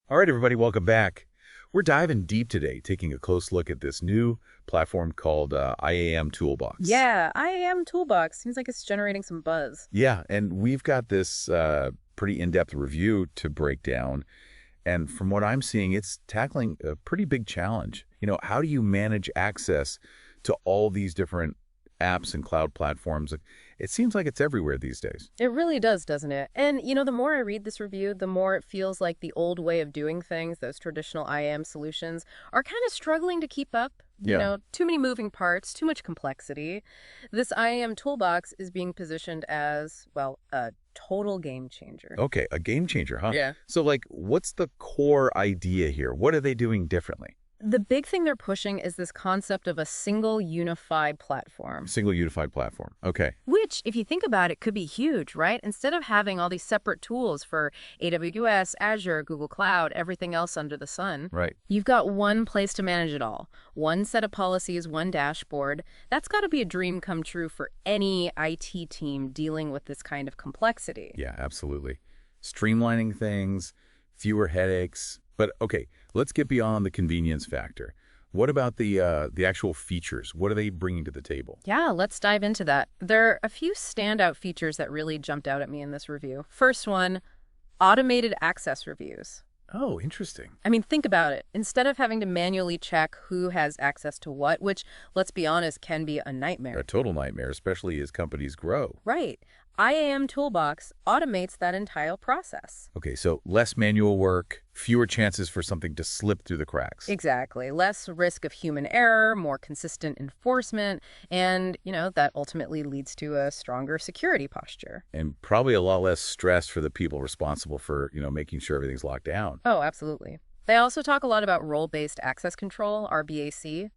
All right, everybody, welcome back. We're diving deep today, taking a close look at this new platform called IAM Toolbox. Yeah, IAM Toolbox. Seems like it's generating some buzz. Yeah, and we've got this pretty in-depth review to break down. And from what I'm seeing, it's tackling a pretty big challenge. How do you manage access to all these different apps and cloud platforms? It seems like it's everywhere these days. It really does, doesn't it? And, the more I read this review, the more it feels like the old way of doing things, those traditional IAM solutions, are kind of struggling to keep up. Too many moving parts, too much complexity. This IAM Toolbox is being positioned as, well, a total game changer. Okay, a game changer, huh? Yeah. So, what's the core idea here? What are they doing differently? The big thing they're pushing is this concept of a single unified platform. Single unified platform. Okay. Which, if you think about it, could be huge, right? Instead of having all these separate tools for AWS, Azure, Google Cloud, everything else under the sun, Right. you've got one place to manage it all. One set of policies, one dashboard. That's got to be a dream come true for any IT team dealing with this kind of complexity. Yeah, absolutely. Streamlining things, fewer headaches. But okay, let's get beyond the convenience factor. What about the actual features? What are they bringing to the table? Yeah, let's dive into that. There are a few standout features that really jumped out at me in this review. First one, automated access reviews. Oh, interesting. I mean, think about it. Instead of having to manually check who has access to what, which, let's be honest, can be a nightmare. A total nightmare, especially as companies grow. Right. IAM Toolbox automates that entire process. Okay, so less manual work, fewer chances for something to slip through the cracks. Exactly. Less risk of human error, more consistent enforcement, and, that ultimately leads to a stronger security posture. And probably a lot less stress for the people responsible for, making sure everything's locked down. Oh, absolutely. They also talk a lot about role-based access control, RBAC.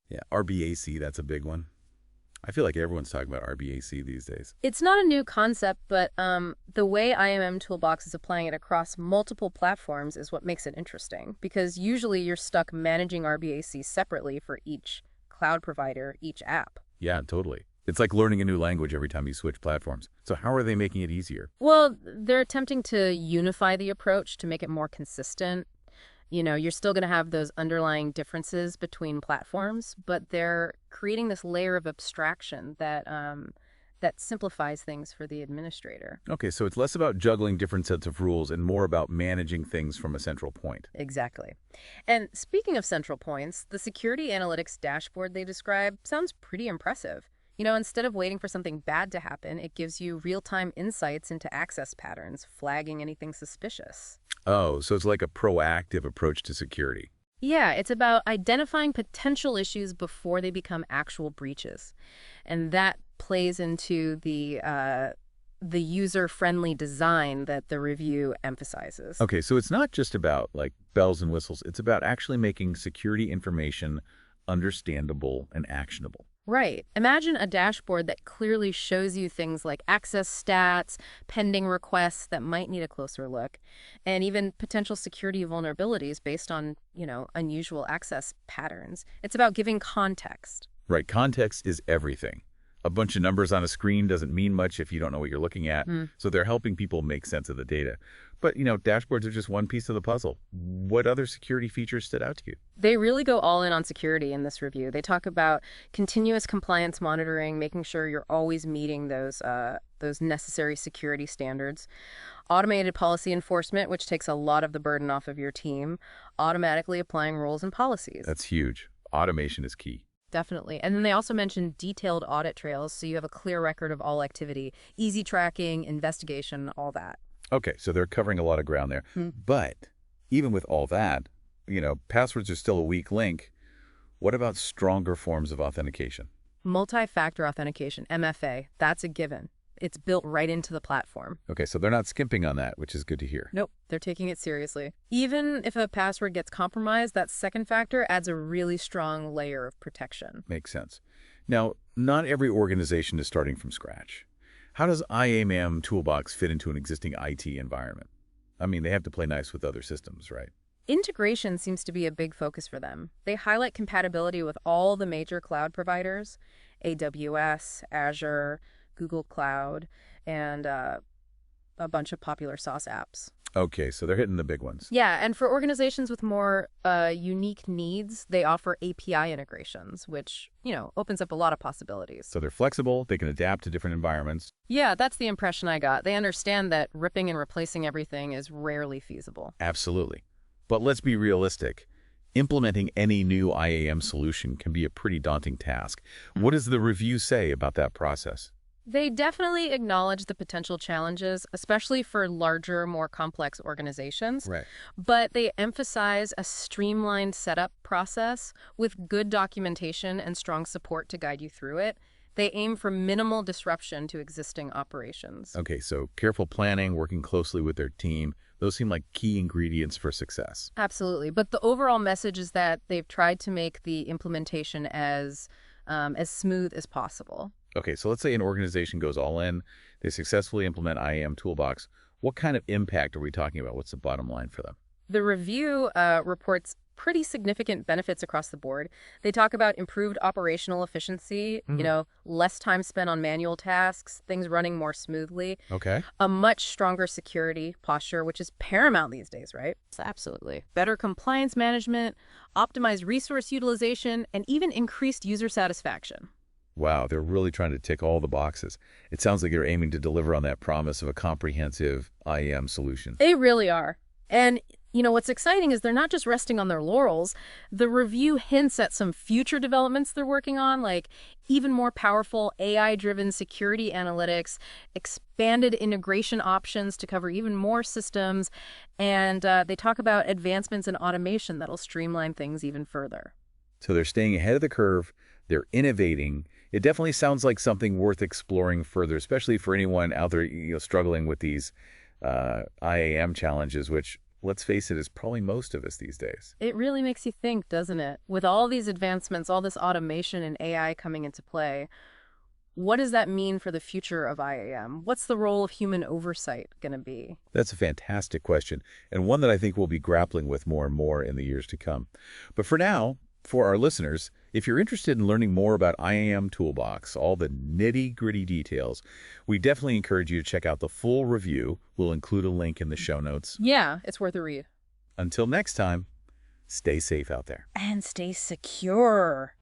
Yeah, RBAC, that's a big one. I feel like everyone's talking about RBAC these days. It's not a new concept, but the way IAM Toolbox is applying it across multiple platforms is what makes it interesting, because usually you're stuck managing RBAC separately for each cloud provider, each app. Yeah, totally. It's like learning a new language every time you switch platforms. So how are they making it easier? Well, they're attempting to unify the approach to make it more consistent. You're still going to have those underlying differences between platforms, but they're creating this layer of abstraction that simplifies things for the administrator. Okay, so it's less about juggling different sets of rules and more about managing things from a central point. Exactly. And speaking of central points, the security analytics dashboard they describe sounds pretty impressive. Instead of waiting for something bad to happen, it gives you real-time insights into access patterns, flagging anything suspicious. Oh, so it's like a proactive approach to security. Yeah, it's about identifying potential issues before they become actual breaches. And that plays into the user-friendly design that the review emphasizes. Okay, so it's not just about bells and whistles. It's about actually making security information understandable and actionable. Right. Imagine a dashboard that clearly shows you things like access stats, pending requests that might need a closer look, and even potential security vulnerabilities based on, unusual access patterns. It's about giving context. Right. Context is everything. A bunch of numbers on a screen doesn't mean much if you don't know what you're looking at. So they're helping people make sense of the data. But, dashboards are just one piece of the puzzle. What other security features stood out to you? They really go all in on security in this review. They talk about continuous compliance monitoring, making sure you're always meeting those necessary security standards. Automated policy enforcement, which takes a lot of the burden off of your team. Automatically applying rules and policies. That's huge. Automation is key. Definitely. And then they also mentioned detailed audit trails, so you have a clear record of all activity, easy tracking, investigation, all that. Okay, so they're covering a lot of ground there. But even with all that, passwords are still a weak link. What about stronger forms of authentication? Multi-factor authentication, MFA, that's a given. It's built right into the platform. Okay, so they're not skimping on that, which is good to hear. Nope, they're taking it seriously. Even if a password gets compromised, that second factor adds a really strong layer of protection. Makes sense. Now, not every organization is starting from scratch. How does IAM Toolbox fit into an existing IT environment? I mean, they have to play nice with other systems, right? Integration seems to be a big focus for them. They highlight compatibility with all the major cloud providers, AWS, Azure, Google Cloud, and a bunch of popular SaaS apps. Okay, so they're hitting the big ones. Yeah, and for organizations with more unique needs, they offer API integrations, which, opens up a lot of possibilities. So they're flexible, they can adapt to different environments. Yeah, that's the impression I got. They understand that ripping and replacing everything is rarely feasible. Absolutely. But let's be realistic. Implementing any new IAM solution can be a pretty daunting task. What does the review say about that process? They definitely acknowledge the potential challenges, especially for larger, more complex organizations. Right. But they emphasize a streamlined setup process with good documentation and strong support to guide you through it. They aim for minimal disruption to existing operations. Okay, so careful planning, working closely with their team, those seem like key ingredients for success. Absolutely. But the overall message is that they've tried to make the implementation as smooth as possible. Okay, so let's say an organization goes all in, they successfully implement IAM Toolbox. What kind of impact are we talking about? What's the bottom line for them? The review reports pretty significant benefits across the board. They talk about improved operational efficiency, less time spent on manual tasks, things running more smoothly. Okay. A much stronger security posture, which is paramount these days, right? Absolutely. Better compliance management, optimized resource utilization, and even increased user satisfaction. Wow, they're really trying to tick all the boxes. It sounds like they're aiming to deliver on that promise of a comprehensive IAM solution. They really are. And, what's exciting is they're not just resting on their laurels. The review hints at some future developments they're working on, like even more powerful AI-driven security analytics, expanded integration options to cover even more systems, and they talk about advancements in automation that'll streamline things even further. So they're staying ahead of the curve, they're innovating. It definitely sounds like something worth exploring further, especially for anyone out there struggling with these IAM challenges, which, let's face it, is probably most of us these days. It really makes you think, doesn't it? With all these advancements, all this automation and AI coming into play, what does that mean for the future of IAM? What's the role of human oversight going to be? That's a fantastic question, and one that I think we'll be grappling with more and more in the years to come. But for now, for our listeners, if you're interested in learning more about IAM Toolbox, all the nitty-gritty details, we definitely encourage you to check out the full review. We'll include a link in the show notes. Yeah, it's worth a read. Until next time, stay safe out there. And stay secure.